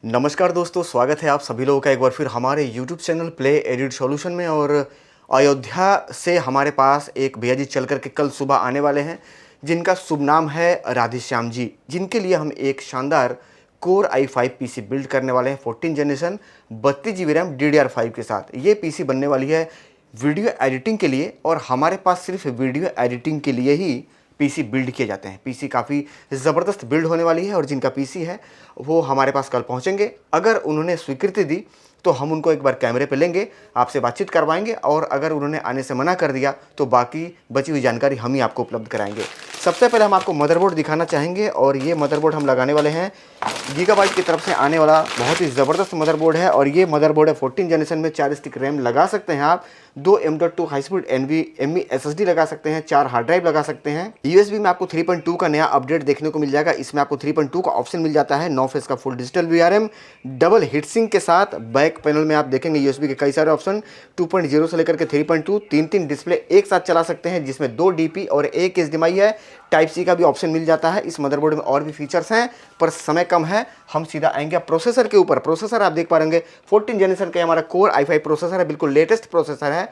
नमस्कार दोस्तों, स्वागत है आप सभी लोगों का एक बार फिर हमारे YouTube channel play edit solution में। और अयोध्या से हमारे पास एक भैया जी चल करके कल सुबह आने वाले हैं, जिनका शुभ नाम है राधेश्याम जी, जिनके लिए हम एक शानदार कोर i5 पीसी बिल्ड करने वाले हैं 14 जनरेशन 32 GB रैम DDR5 के साथ। ये पीसी बनने वाली है वीडियो एडिटिंग के लिए, और हमारे पास सिर्फ वीडियो एडिटिंग के लिए ही पीसी बिल्ड किए जाते हैं। पीसी काफ़ी ज़बरदस्त बिल्ड होने वाली है, और जिनका पीसी है वो हमारे पास कल पहुंचेंगे। अगर उन्होंने स्वीकृति दी तो हम उनको एक बार कैमरे पे लेंगे, आपसे बातचीत करवाएंगे, और अगर उन्होंने आने से मना कर दिया तो बाकी बची हुई जानकारी हम ही आपको उपलब्ध कराएंगे। सबसे पहले हम आपको मदरबोर्ड दिखाना चाहेंगे, और ये मदरबोर्ड हम लगाने वाले हैं गीगाबाइट की तरफ से आने वाला बहुत ही ज़बरदस्त मदरबोर्ड है। और ये मदरबोर्ड है 14 जनरेशन में। 4 स्टिक रैम लगा सकते हैं आप, 2 M.2 high speed NVMe SSD लगा सकते हैं, 4 हार्ड ड्राइव लगा सकते हैं। USB में आपको 3.2 का नया अपडेट देखने को मिल जाएगा। इसमें आपको 3.2 का ऑप्शन मिल जाता है, 9 फेस का full digital VRM, double heat sink के साथ। बैक पैनल में आप देखेंगे USB के कई सारे ऑप्शन, 2.0 से लेकर के 3.2, 3 डिस्प्ले एक साथ चला सकते हैं, जिसमें 2 DP और 1 HDMI है। टाइप C का भी ऑप्शन मिल जाता है। इस मदरबोर्ड में और भी फीचर्स हैं, पर समय कम है, हम सीधा आएंगे प्रोसेसर के ऊपर। प्रोसेसर आप देख पा रहे 14 जनरेशन का हमारा कोर i5 प्रोसेसर है, बिल्कुल लेटेस्ट प्रोसेसर है।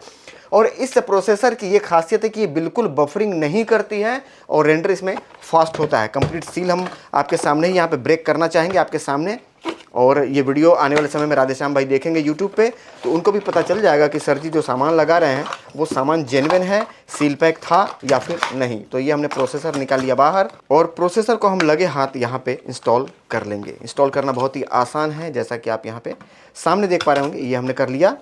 और इस प्रोसेसर की ये खासियत है कि ये बिल्कुल बफरिंग नहीं करती है, और रेंडर इसमें फास्ट होता है। कंप्लीट सील हम आपके सामने ही यहाँ पे ब्रेक करना चाहेंगे, आपके सामने। और ये वीडियो आने वाले समय में राधेश्याम भाई देखेंगे यूट्यूब पे, तो उनको भी पता चल जाएगा कि सर जी जो सामान लगा रहे हैं वो सामान जेन्युइन है, सील पैक था या फिर नहीं। तो ये हमने प्रोसेसर निकाल लिया बाहर, और प्रोसेसर को हम लगे हाथ यहाँ पे इंस्टॉल कर लेंगे। इंस्टॉल करना बहुत ही आसान है, जैसा कि आप यहाँ पे सामने देख पा रहे होंगे। ये हमने कर लिया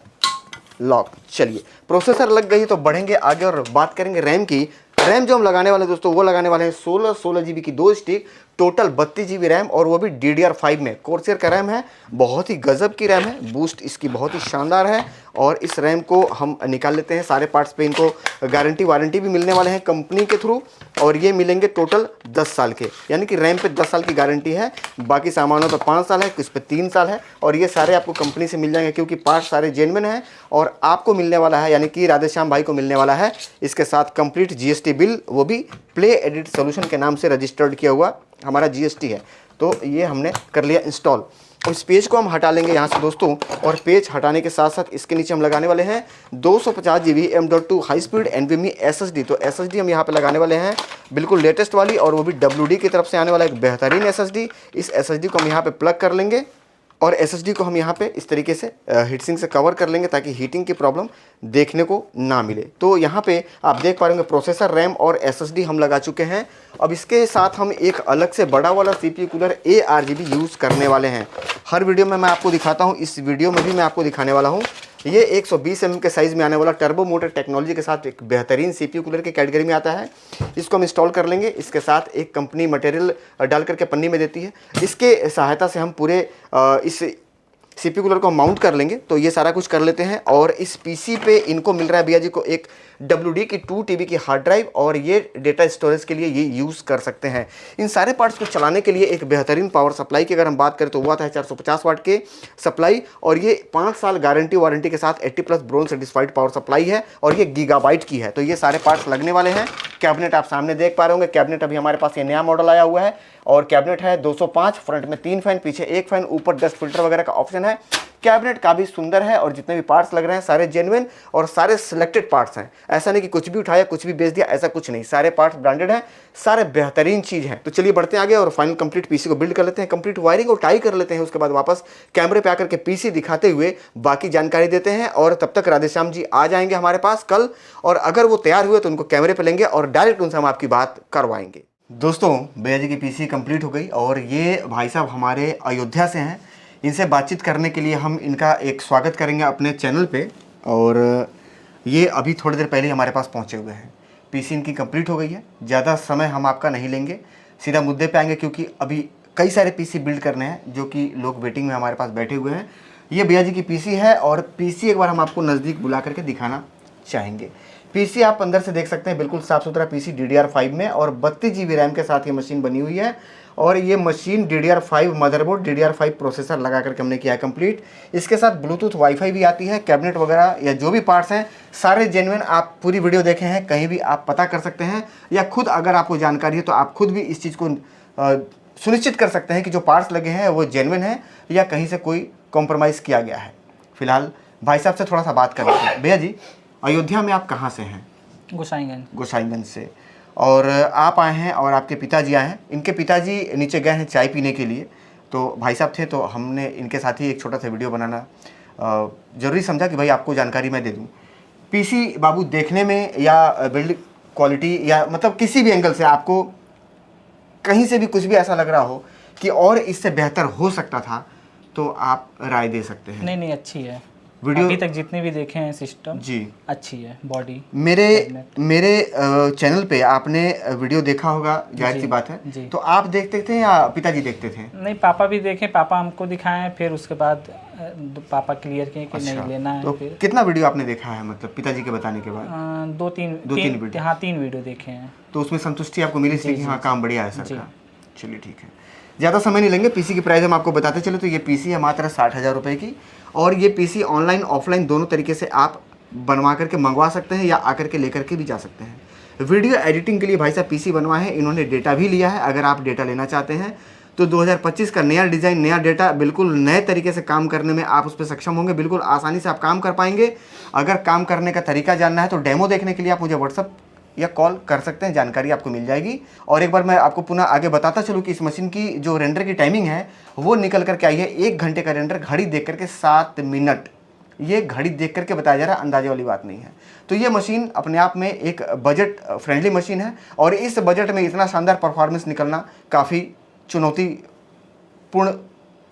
लॉक। चलिए, प्रोसेसर लग गई तो बढ़ेंगे आगे और बात करेंगे रैम की। रैम जो हम लगाने वाले दोस्तों, वो लगाने वाले हैं 16 GB की 2 स्टिक, टोटल 32 GB रैम, और वो भी DDR5 में। कोर्सेर का रैम है, बहुत ही गजब की रैम है, बूस्ट इसकी बहुत ही शानदार है। और इस रैम को हम निकाल लेते हैं। सारे पार्ट्स पे इनको गारंटी वारंटी भी मिलने वाले हैं कंपनी के थ्रू, और ये मिलेंगे टोटल 10 साल के, यानी कि रैम पे 10 साल की गारंटी है। बाकी सामानों पे 5 साल है, कुछ पे 3 साल है, और ये सारे आपको कंपनी से मिल जाएंगे, क्योंकि पार्ट्स सारे जेन्युइन हैं। और आपको मिलने वाला है, यानी कि राधेश्याम भाई को मिलने वाला है इसके साथ कंप्लीट GST बिल, वो भी प्ले एडिट सोल्यूशन के नाम से रजिस्टर्ड किया हुआ हमारा GST है। तो ये हमने कर लिया इंस्टॉल। इस पेज को हम हटा लेंगे यहाँ से दोस्तों, और पेज हटाने के साथ साथ इसके नीचे हम लगाने वाले हैं 250 GB M.2 high speed NVMe SSD। तो SSD हम यहाँ पे लगाने वाले हैं बिल्कुल लेटेस्ट वाली, और वो भी WD की तरफ से आने वाला एक बेहतरीन SSD। इस SSD को हम यहाँ पे प्लग कर लेंगे, और SSD को हम यहाँ पे इस तरीके से हीटसिंक से कवर कर लेंगे, ताकि हीटिंग की प्रॉब्लम देखने को ना मिले। तो यहाँ पे आप देख पा रहे होंगे प्रोसेसर, रैम और SSD हम लगा चुके हैं। अब इसके साथ हम एक अलग से बड़ा वाला CPU कूलर ARGB यूज़ करने वाले हैं। हर वीडियो में मैं आपको दिखाता हूँ, इस वीडियो में भी मैं आपको दिखाने वाला हूँ। ये 120 mm के साइज़ में आने वाला टर्बो मोटर टेक्नोलॉजी के साथ एक बेहतरीन CPU कूलर की कैटेगरी में आता है। इसको हम इंस्टॉल कर लेंगे। इसके साथ एक कंपनी मटेरियल डाल करके पन्नी में देती है, इसके सहायता से हम पूरे इस CPU कूलर को माउंट कर लेंगे। तो ये सारा कुछ कर लेते हैं। और इस PC पे इनको मिल रहा है भैया जी को एक WD की 2 TB की हार्ड ड्राइव, और ये डेटा स्टोरेज के लिए ये यूज़ कर सकते हैं। इन सारे पार्ट्स को चलाने के लिए एक बेहतरीन पावर सप्लाई की अगर हम बात करें तो वो आता है 450 वाट के सप्लाई, और ये 5 साल गारंटी वारंटी के साथ 80+ ब्रोन सर्टिफाइड पावर सप्लाई है, और ये गीगाबाइट की है। तो ये सारे पार्ट्स लगने वाले हैं। कैबिनेट आप सामने देख पा रहे होंगे। कैबिनेट अभी हमारे पास ये नया मॉडल आया हुआ है, और कैबिनेट है 205, फ्रंट में 3 फैन, पीछे 1 फैन, ऊपर डस्ट फिल्टर वगैरह का ऑप्शन है। कैबिनेट काफ़ी सुंदर है, और जितने भी पार्ट्स लग रहे हैं सारे जेन्युइन और सारे सिलेक्टेड पार्ट्स हैं। ऐसा नहीं कि कुछ भी उठाया कुछ भी बेच दिया, ऐसा कुछ नहीं। सारे पार्ट्स ब्रांडेड हैं, सारे बेहतरीन चीज़ हैं। तो चलिए बढ़ते हैं आगे, और फाइनल कंप्लीट पीसी को बिल्ड कर लेते हैं, कंप्लीट वायरिंग और टाई कर लेते हैं। उसके बाद वापस कैमरे पे आकर के पीसी दिखाते हुए बाकी जानकारी देते हैं। और तब तक राधेश्याम जी आ जाएंगे हमारे पास कल, और अगर वो तैयार हुए तो उनको कैमरे पर लेंगे और डायरेक्ट उनसे हम आपकी बात करवाएंगे। दोस्तों, भैया जी की पीसी कंप्लीट हो गई, और ये भाई साहब हमारे अयोध्या से हैं। इनसे बातचीत करने के लिए हम इनका एक स्वागत करेंगे अपने चैनल पे। और ये अभी थोड़ी देर पहले हमारे पास पहुंचे हुए हैं। पीसी इनकी कंप्लीट हो गई है। ज़्यादा समय हम आपका नहीं लेंगे, सीधा मुद्दे पे आएंगे, क्योंकि अभी कई सारे पीसी बिल्ड करने हैं जो कि लोग वेटिंग में हमारे पास बैठे हुए हैं। ये भैया जी की पीसी है, और पीसी एक बार हम आपको नज़दीक बुला करके दिखाना चाहेंगे। पीसी आप अंदर से देख सकते हैं, बिल्कुल साफ़ सुथरा पीसी DDR5 में, और 32 GB रैम के साथ ये मशीन बनी हुई है। और ये machine DDR5 motherboard, DDR5 processor लगा करके हमने किया है कंप्लीट। इसके साथ ब्लूटूथ वाईफाई भी आती है। कैबिनेट वगैरह या जो भी पार्ट्स हैं सारे जेन्युइन, आप पूरी वीडियो देखे हैं, कहीं भी आप पता कर सकते हैं, या खुद अगर आपको जानकारी है तो आप खुद भी इस चीज़ को सुनिश्चित कर सकते हैं कि जो पार्ट्स लगे हैं वो जेन्युइन है या कहीं से कोई कॉम्प्रोमाइज़ किया गया है। फिलहाल भाई साहब से थोड़ा सा बात कर लेते हैं। भैया जी, अयोध्या में आप कहाँ से हैं? गोसाईगंज से। और आप आए हैं और आपके पिताजी आए हैं। इनके पिताजी नीचे गए हैं चाय पीने के लिए, तो भाई साहब थे तो हमने इनके साथ ही एक छोटा सा वीडियो बनाना ज़रूरी समझा कि भाई आपको जानकारी मैं दे दूँ। पीसी बाबू देखने में या बिल्ड क्वालिटी या मतलब किसी भी एंगल से आपको कहीं से भी कुछ भी ऐसा लग रहा हो कि और इससे बेहतर हो सकता था, तो आप राय दे सकते हैं। नहीं अच्छी है। वीडियो अभी तक जितने भी देखे हैं सिस्टम जी अच्छी है। बॉडी मेरे चैनल पे आपने वीडियो देखा होगा, जाहिर सी बात है जी। तो आप देखते थे या पिताजी देखते थे? नहीं, पापा भी देखे, पापा हमको दिखाए, फिर उसके बाद पापा क्लियर किए कि नहीं लेना है। तो फिर कितना वीडियो आपने देखा है, मतलब पिताजी के बताने के बाद? दो तीन वीडियो। हाँ, 3 वीडियो देखे हैं। तो उसमें संतुष्टि आपको मिली थी कि हाँ काम बढ़िया है सर का? चलिए ठीक है, ज़्यादा समय नहीं लेंगे। पीसी की प्राइस हम आपको बताते चले तो ये पीसी है मात्र 60,000 रुपये की, और ये पीसी ऑनलाइन ऑफलाइन दोनों तरीके से आप बनवा करके मंगवा सकते हैं या आकर के लेकर के भी जा सकते हैं। वीडियो एडिटिंग के लिए भाई साहब पीसी बनवाए हैं, इन्होंने डेटा भी लिया है। अगर आप डेटा लेना चाहते हैं तो 2025 का नया डिज़ाइन, नया डेटा, बिल्कुल नए तरीके से काम करने में आप उस पर सक्षम होंगे। बिल्कुल आसानी से आप काम कर पाएंगे। अगर काम करने का तरीका जानना है तो डेमो देखने के लिए आप मुझे व्हाट्सअप या कॉल कर सकते हैं, जानकारी आपको मिल जाएगी। और एक बार मैं आपको पुनः आगे बताता चलूँ कि इस मशीन की जो रेंडर की टाइमिंग है वो निकल करके आई है 1 घंटे का रेंडर, घड़ी देख करके 7 मिनट। ये घड़ी देख करके बताया जा रहा है, अंदाजे वाली बात नहीं है। तो ये मशीन अपने आप में एक बजट फ्रेंडली मशीन है, और इस बजट में इतना शानदार परफॉर्मेंस निकलना काफ़ी चुनौतीपूर्ण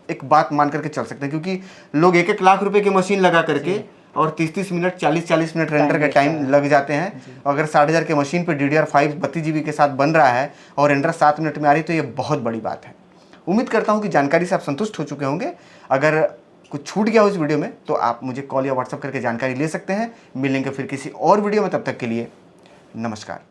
एक बात मान करके चल सकते हैं, क्योंकि लोग 1-1 लाख रुपए की मशीन लगा करके और 30-30 मिनट 40-40 मिनट रेंडर का टाइम लग जाते हैं। अगर 60,000 की मशीन पे DDR5 32 GB के साथ बन रहा है और रेंडर 7 मिनट में आ रही है, तो ये बहुत बड़ी बात है। उम्मीद करता हूँ कि जानकारी से आप संतुष्ट हो चुके होंगे। अगर कुछ छूट गया हो इस वीडियो में तो आप मुझे कॉल या व्हाट्सअप करके जानकारी ले सकते हैं। मिलेंगे फिर किसी और वीडियो में, तब तक के लिए नमस्कार।